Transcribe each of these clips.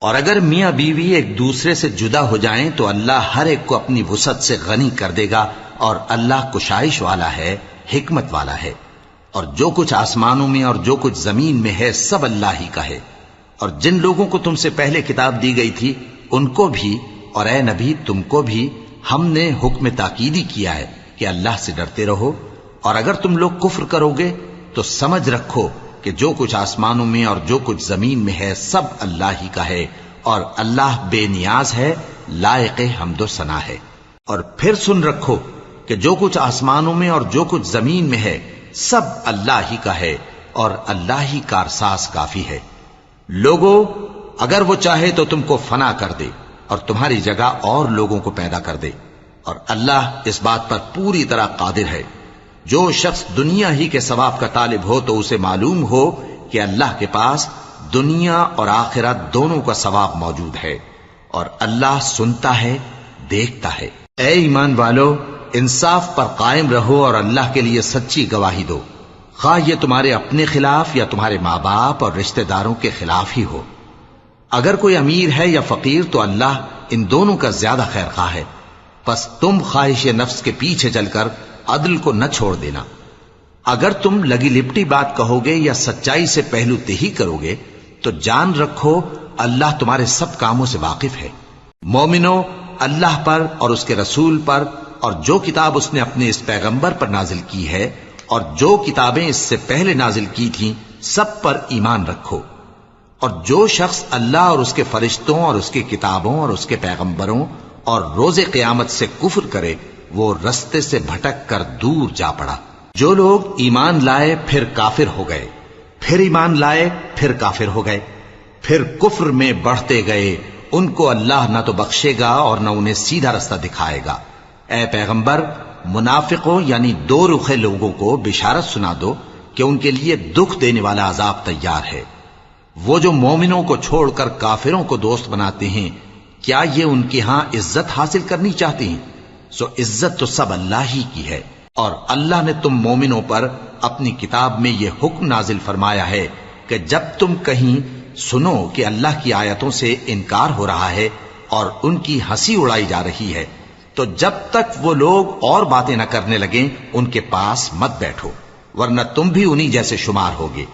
اور اگر میاں بیوی ایک دوسرے سے جدا ہو جائیں تو اللہ ہر ایک کو اپنی وسعت سے غنی کر دے گا، اور اللہ کشائش والا ہے، حکمت والا ہے۔ اور جو کچھ آسمانوں میں اور جو کچھ زمین میں ہے سب اللہ ہی کا ہے۔ اور جن لوگوں کو تم سے پہلے کتاب دی گئی تھی ان کو بھی، اور اے نبی تم کو بھی، ہم نے حکم تاکیدی کیا ہے کہ اللہ سے ڈرتے رہو۔ اور اگر تم لوگ کفر کرو گے تو سمجھ رکھو کہ جو کچھ آسمانوں میں اور جو کچھ زمین میں ہے سب اللہ ہی کا ہے، اور اللہ بے نیاز ہے، لائق حمد و ثنا ہے۔ اور پھر سن رکھو کہ جو کچھ آسمانوں میں اور جو کچھ زمین میں ہے سب اللہ ہی کا ہے، اور اللہ ہی کارساز کافی ہے۔ لوگو، اگر وہ چاہے تو تم کو فنا کر دے اور تمہاری جگہ اور لوگوں کو پیدا کر دے، اور اللہ اس بات پر پوری طرح قادر ہے۔ جو شخص دنیا ہی کے ثواب کا طالب ہو تو اسے معلوم ہو کہ اللہ کے پاس دنیا اور آخرت دونوں کا ثواب موجود ہے، اور اللہ سنتا ہے، دیکھتا ہے۔ اے ایمان والو، انصاف پر قائم رہو اور اللہ کے لیے سچی گواہی دو، خواہ یہ تمہارے اپنے خلاف یا تمہارے ماں باپ اور رشتہ داروں کے خلاف ہی ہو۔ اگر کوئی امیر ہے یا فقیر تو اللہ ان دونوں کا زیادہ خیر خواہ ہے، پس تم خواہش نفس کے پیچھے چل کر عدل کو نہ چھوڑ دینا۔ اگر تم لگی لپٹی بات کہو گے یا سچائی سے پہلو تہی کرو گے تو جان رکھو اللہ تمہارے سب کاموں سے واقف ہے۔ مومنو، اللہ پر اور اس کے رسول پر اور جو کتاب اس نے اپنے اس پیغمبر پر نازل کی ہے اور جو کتابیں اس سے پہلے نازل کی تھیں سب پر ایمان رکھو۔ اور جو شخص اللہ اور اس کے فرشتوں اور اس کی کتابوں اور اس کے پیغمبروں اور روز قیامت سے کفر کرے وہ رستے سے بھٹک کر دور جا پڑا۔ جو لوگ ایمان لائے پھر کافر ہو گئے، پھر ایمان لائے پھر کافر ہو گئے، پھر کفر میں بڑھتے گئے، ان کو اللہ نہ تو بخشے گا اور نہ انہیں سیدھا رستہ دکھائے گا۔ اے پیغمبر، منافقوں یعنی دو رخے لوگوں کو بشارت سنا دو کہ ان کے لیے دکھ دینے والا عذاب تیار ہے۔ وہ جو مومنوں کو چھوڑ کر کافروں کو دوست بناتے ہیں، کیا یہ ان کے ہاں عزت حاصل کرنی چاہتے ہیں؟ سو عزت تو سب اللہ ہی کی ہے۔ اور اللہ نے تم مومنوں پر اپنی کتاب میں یہ حکم نازل فرمایا ہے کہ جب تم کہیں سنو کہ اللہ کی آیتوں سے انکار ہو رہا ہے اور ان کی ہنسی اڑائی جا رہی ہے تو جب تک وہ لوگ اور باتیں نہ کرنے لگیں ان کے پاس مت بیٹھو، ورنہ تم بھی انہی جیسے شمار ہوگے۔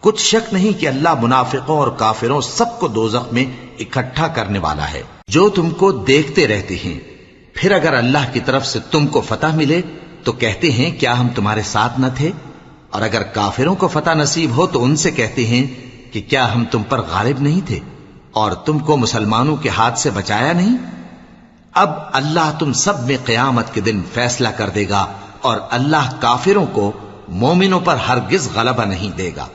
کچھ شک نہیں کہ اللہ منافقوں اور کافروں سب کو دوزخ میں اکٹھا کرنے والا ہے۔ جو تم کو دیکھتے رہتے ہیں، پھر اگر اللہ کی طرف سے تم کو فتح ملے تو کہتے ہیں کیا ہم تمہارے ساتھ نہ تھے؟ اور اگر کافروں کو فتح نصیب ہو تو ان سے کہتے ہیں کہ کیا ہم تم پر غالب نہیں تھے اور تم کو مسلمانوں کے ہاتھ سے بچایا نہیں؟ اب اللہ تم سب میں قیامت کے دن فیصلہ کر دے گا، اور اللہ کافروں کو مومنوں پر ہرگز غلبہ نہیں دے گا۔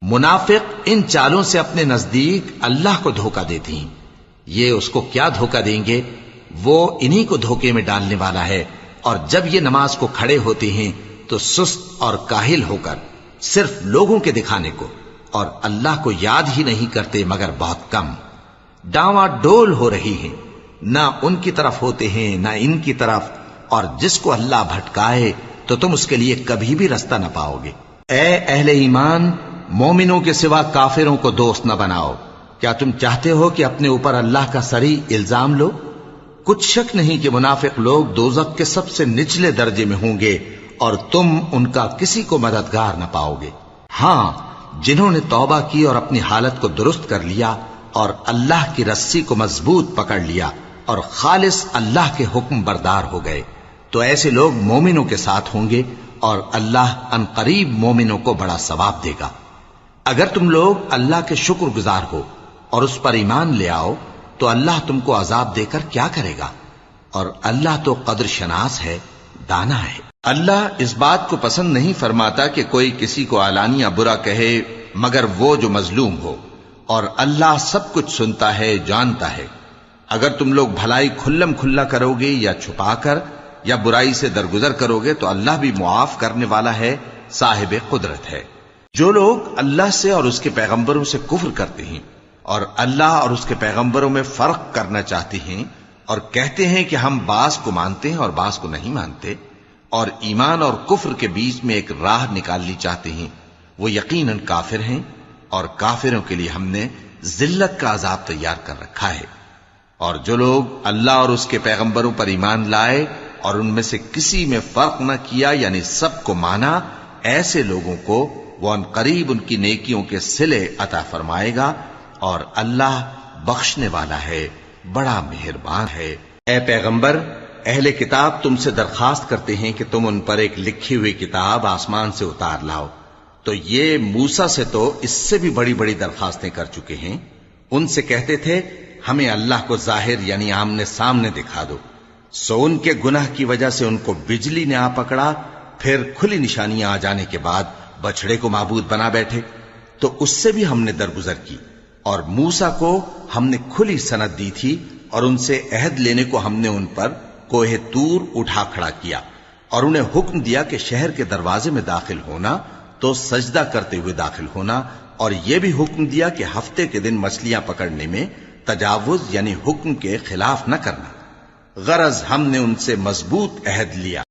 منافق ان چالوں سے اپنے نزدیک اللہ کو دھوکہ دیتے ہیں، یہ اس کو کیا دھوکہ دیں گے؟ وہ انہی کو دھوکے میں ڈالنے والا ہے۔ اور جب یہ نماز کو کھڑے ہوتے ہیں تو سست اور کاہل ہو کر صرف لوگوں کے دکھانے کو اور اللہ کو یاد ہی نہیں کرتے مگر بہت کم، ڈاواں ڈول ہو رہی ہیں، نہ ان کی طرف ہوتے ہیں نہ ان کی طرف، اور جس کو اللہ بھٹکائے تو تم اس کے لیے کبھی بھی رستہ نہ پاؤ گے۔ اے اہل ایمان، مومنوں کے سوا کافروں کو دوست نہ بناؤ۔ کیا تم چاہتے ہو کہ اپنے اوپر اللہ کا صریح الزام لو؟ کچھ شک نہیں کہ منافق لوگ دوزخ کے سب سے نچلے درجے میں ہوں گے اور تم ان کا کسی کو مددگار نہ پاؤ گے۔ ہاں، جنہوں نے توبہ کی اور اپنی حالت کو درست کر لیا اور اللہ کی رسی کو مضبوط پکڑ لیا اور خالص اللہ کے حکم بردار ہو گئے تو ایسے لوگ مومنوں کے ساتھ ہوں گے، اور اللہ ان قریب مومنوں کو بڑا ثواب دے گا۔ اگر تم لوگ اللہ کے شکر گزار ہو اور اس پر ایمان لے آؤ تو اللہ تم کو عذاب دے کر کیا کرے گا؟ اور اللہ تو قدر شناس ہے، دانا ہے۔ اللہ اس بات کو پسند نہیں فرماتا کہ کوئی کسی کو علانیہ برا کہے مگر وہ جو مظلوم ہو، اور اللہ سب کچھ سنتا ہے، جانتا ہے۔ اگر تم لوگ بھلائی کھلم کھلا کرو گے یا چھپا کر یا برائی سے درگزر کرو گے تو اللہ بھی معاف کرنے والا ہے، صاحب قدرت ہے۔ جو لوگ اللہ سے اور اس کے پیغمبروں سے کفر کرتے ہیں اور اللہ اور اس کے پیغمبروں میں فرق کرنا چاہتے ہیں اور کہتے ہیں کہ ہم بعض کو مانتے ہیں اور بعض کو نہیں مانتے، اور ایمان اور کفر کے بیچ میں ایک راہ نکالنی چاہتے ہیں، وہ یقیناً کافر ہیں، اور کافروں کے لیے ہم نے ذلت کا عذاب تیار کر رکھا ہے۔ اور جو لوگ اللہ اور اس کے پیغمبروں پر ایمان لائے اور ان میں سے کسی میں فرق نہ کیا، یعنی سب کو مانا، ایسے لوگوں کو وہ ان قریب ان کی نیکیوں کے صلے عطا فرمائے گا، اور اللہ بخشنے والا ہے، بڑا مہربان ہے۔ اے پیغمبر، اہل کتاب تم سے درخواست کرتے ہیں کہ تم ان پر ایک لکھی ہوئی کتاب آسمان سے اتار لاؤ، تو یہ موسیٰ سے تو اس سے بھی بڑی بڑی درخواستیں کر چکے ہیں۔ ان سے کہتے تھے ہمیں اللہ کو ظاہر یعنی آمنے سامنے دکھا دو، سو ان کے گناہ کی وجہ سے ان کو بجلی نے آ پکڑا، پھر کھلی نشانیاں آ جانے کے بعد بچڑے کو معبود بنا بیٹھے، تو اس سے بھی ہم نے درگزر کی۔ اور موسیٰ کو ہم نے کھلی سند دی تھی، اور ان سے عہد لینے کو ہم نے ان پر کوہ طور اٹھا کھڑا کیا، اور انہیں حکم دیا کہ شہر کے دروازے میں داخل ہونا تو سجدہ کرتے ہوئے داخل ہونا، اور یہ بھی حکم دیا کہ ہفتے کے دن مچھلیاں پکڑنے میں تجاوز یعنی حکم کے خلاف نہ کرنا۔ غرض ہم نے ان سے مضبوط عہد لیا۔